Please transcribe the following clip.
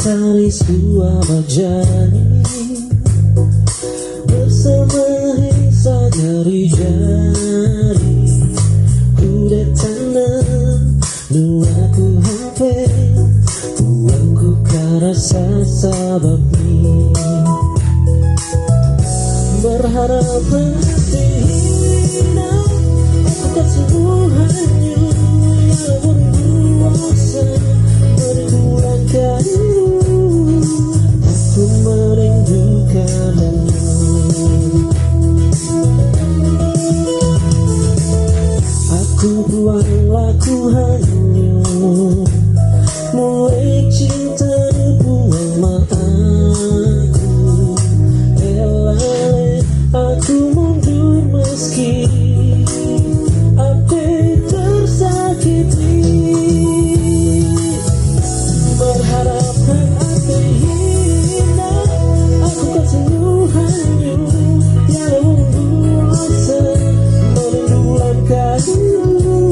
Tali sebuah majani bersama hisa jari-jari, ku tanam dua ku hampir uangku karasa sababni berharap berarti hina aku kesembuhannya yang berkuasa berbulan kayu. Aku merindukanmu, aku buang laku hanyut, mulai cinta buang maafku. Elale aku mundur meski aku tersakiti, berharap aku hina aku kesembuhanmu yang membuasa merindukan kayu.